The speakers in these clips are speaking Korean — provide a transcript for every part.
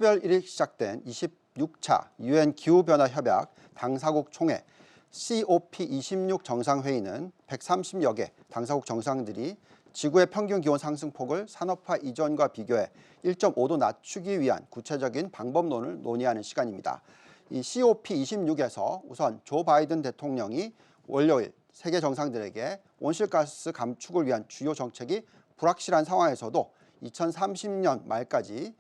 12월 1일 시작된 26차 유엔 기후변화 협약 당사국 총회 COP26 정상회의는 130여 개 당사국 정상들이 지구의 평균 기온 상승폭을 산업화 이전과 비교해 1.5도 낮추기 위한 구체적인 방법론을 논의하는 시간입니다. 이 COP26에서 우선 조 바이든 대통령이 월요일 세계 정상들에게 온실가스 감축을 위한 주요 정책이 불확실한 상황에서도 2030년 말까지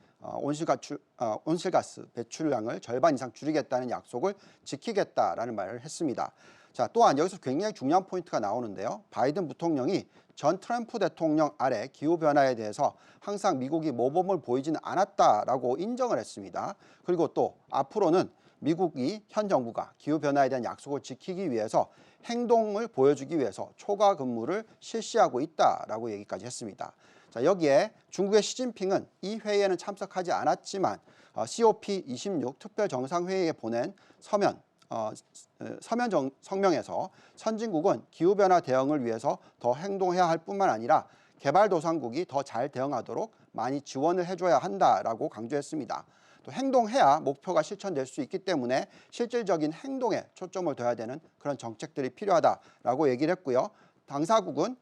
온실가스 배출량을 절반 이상 줄이겠다는 약속을 지키겠다라는 말을 했습니다. 자, 또한 여기서 굉장히 중요한 포인트가 나오는데요. 바이든 부통령이 전 트럼프 대통령 아래 기후변화에 대해서 항상 미국이 모범을 보이지는 않았다라고 인정을 했습니다. 그리고 또 앞으로는 미국이 현 정부가 기후변화에 대한 약속을 지키기 위해서 행동을 보여주기 위해서 초과 근무를 실시하고 있다라고 얘기까지 했습니다. 자, 여기에 중국의 시진핑은 이 회의에는 참석하지 않았지만 COP26 특별 정상회의에 보낸 서면 성명에서 선진국은 기후변화 대응을 위해서 더 행동해야 할 뿐만 아니라 개발도상국이 더 잘 대응하도록 많이 지원을 해줘야 한다라고 강조했습니다. 또 행동해야 목표가 실천될 수 있기 때문에 실질적인 행동에 초점을 둬야 되는 그런 정책들이 필요하다라고 얘기를 했고요. 당사국은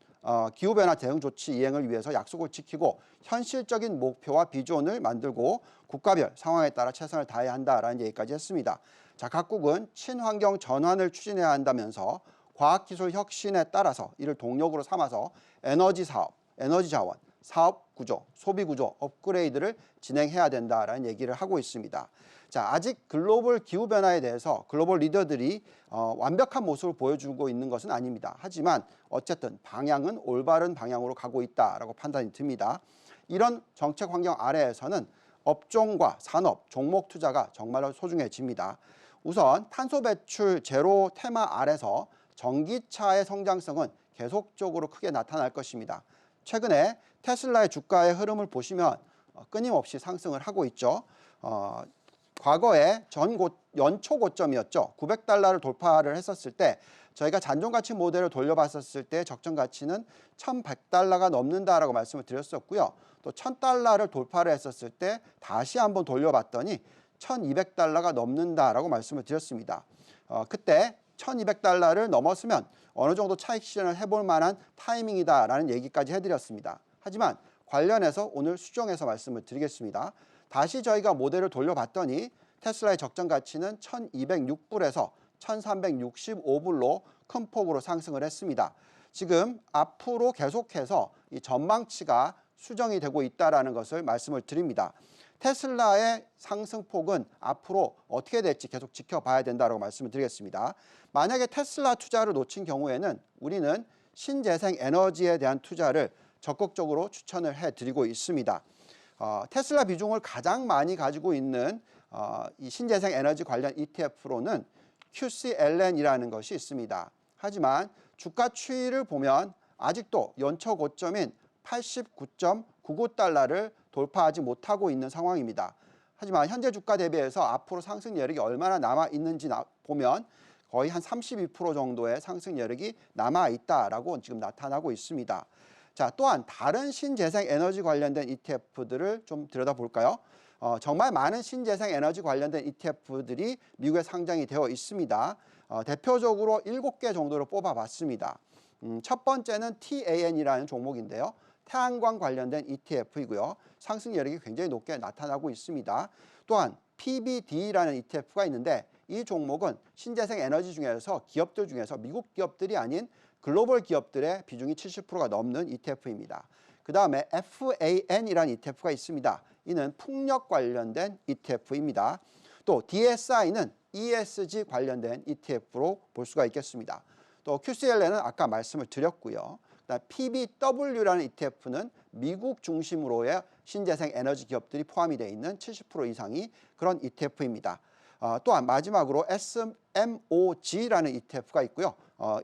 기후변화 대응 조치 이행을 위해서 약속을 지키고 현실적인 목표와 비전을 만들고 국가별 상황에 따라 최선을 다해야 한다라는 얘기까지 했습니다. 자, 각국은 친환경 전환을 추진해야 한다면서 과학기술 혁신에 따라서 이를 동력으로 삼아서 에너지 사업, 에너지 자원, 사업 구조, 소비 구조 업그레이드를 진행해야 된다라는 얘기를 하고 있습니다. 자, 아직 글로벌 기후변화에 대해서 글로벌 리더들이 완벽한 모습을 보여주고 있는 것은 아닙니다. 하지만 어쨌든 방향은 올바른 방향으로 가고 있다라고 판단이 듭니다. 이런 정책 환경 아래에서는 업종과 산업, 종목 투자가 정말로 소중해집니다. 우선 탄소 배출 제로 테마 아래서 전기차의 성장성은 계속적으로 크게 나타날 것입니다. 최근에 테슬라의 주가의 흐름을 보시면 끊임없이 상승을 하고 있죠. 과거에 연초 고점이었죠. 900달러를 돌파를 했었을 때 저희가 잔존가치 모델을 돌려봤었을 때 적정가치는 1100달러가 넘는다라고 말씀을 드렸었고요. 또 1000달러를 돌파를 했었을 때 다시 한번 돌려봤더니 1200달러가 넘는다라고 말씀을 드렸습니다. 그때 1200달러를 넘었으면 어느 정도 차익 실현을 해볼 만한 타이밍이다라는 얘기까지 해드렸습니다. 하지만 관련해서 오늘 수정해서 말씀을 드리겠습니다. 다시 저희가 모델을 돌려봤더니 테슬라의 적정 가치는 1206불에서 1365불로 큰 폭으로 상승을 했습니다. 지금 앞으로 계속해서 이 전망치가 수정이 되고 있다는 것을 말씀을 드립니다. 테슬라의 상승폭은 앞으로 어떻게 될지 계속 지켜봐야 된다고 말씀을 드리겠습니다. 만약에 테슬라 투자를 놓친 경우에는 우리는 신재생 에너지에 대한 투자를 적극적으로 추천을 해드리고 있습니다. 테슬라 비중을 가장 많이 가지고 있는 이 신재생 에너지 관련 ETF로는 QCLN이라는 것이 있습니다. 하지만 주가 추이를 보면 아직도 연초 고점인 89.99달러를 돌파하지 못하고 있는 상황입니다. 하지만 현재 주가 대비해서 앞으로 상승 여력이 얼마나 남아 있는지 보면 거의 한 32% 정도의 상승 여력이 남아 있다라고 지금 나타나고 있습니다. 자, 또한 다른 신재생 에너지 관련된 ETF들을 좀 들여다볼까요? 정말 많은 신재생 에너지 관련된 ETF들이 미국에 상장이 되어 있습니다. 대표적으로 7개 정도를 뽑아봤습니다. 첫 번째는 TAN이라는 종목인데요. 태양광 관련된 ETF이고요. 상승 여력이 굉장히 높게 나타나고 있습니다. 또한 PBD라는 ETF가 있는데 이 종목은 신재생 에너지 중에서 기업들 중에서 미국 기업들이 아닌 글로벌 기업들의 비중이 70%가 넘는 ETF입니다. 그 다음에 FAN이라는 ETF가 있습니다. 이는 풍력 관련된 ETF입니다. 또 DSI는 ESG 관련된 ETF로 볼 수가 있겠습니다. 또 QCLN은 아까 말씀을 드렸고요. 그다음 PBW라는 ETF는 미국 중심으로의 신재생 에너지 기업들이 포함이 되어 있는 70% 이상이 그런 ETF입니다. 또한 마지막으로 SMOG라는 ETF가 있고요.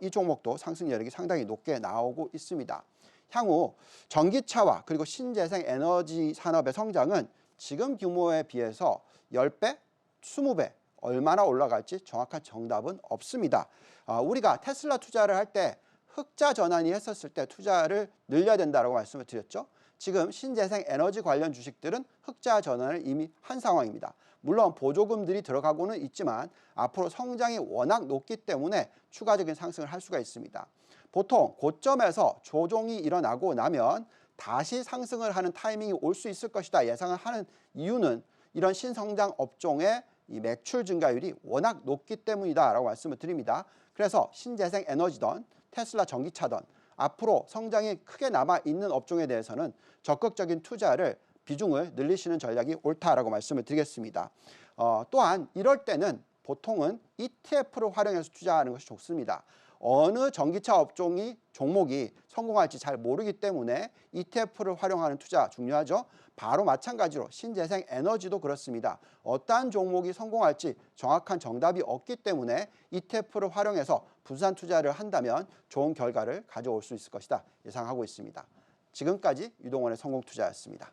이 종목도 상승 여력이 상당히 높게 나오고 있습니다. 향후 전기차와 그리고 신재생 에너지 산업의 성장은 지금 규모에 비해서 10배, 20배 얼마나 올라갈지 정확한 정답은 없습니다. 우리가 테슬라 투자를 할 때 흑자 전환이 했었을 때 투자를 늘려야 된다고 말씀을 드렸죠. 지금 신재생 에너지 관련 주식들은 흑자 전환을 이미 한 상황입니다. 물론 보조금들이 들어가고는 있지만 앞으로 성장이 워낙 높기 때문에 추가적인 상승을 할 수가 있습니다. 보통 고점에서 조정이 일어나고 나면 다시 상승을 하는 타이밍이 올 수 있을 것이다 예상을 하는 이유는 이런 신성장 업종의 이 매출 증가율이 워낙 높기 때문이다라고 말씀을 드립니다. 그래서 신재생 에너지든 테슬라 전기차든 앞으로 성장이 크게 남아있는 업종에 대해서는 적극적인 투자를 비중을 늘리시는 전략이 옳다라고 말씀을 드리겠습니다. 또한 이럴 때는 보통은 ETF를 활용해서 투자하는 것이 좋습니다. 어느 전기차 업종이 종목이 성공할지 잘 모르기 때문에 ETF를 활용하는 투자 중요하죠. 바로 마찬가지로 신재생 에너지도 그렇습니다. 어떠한 종목이 성공할지 정확한 정답이 없기 때문에 ETF를 활용해서 분산 투자를 한다면 좋은 결과를 가져올 수 있을 것이다 예상하고 있습니다. 지금까지 유동원의 성공투자였습니다.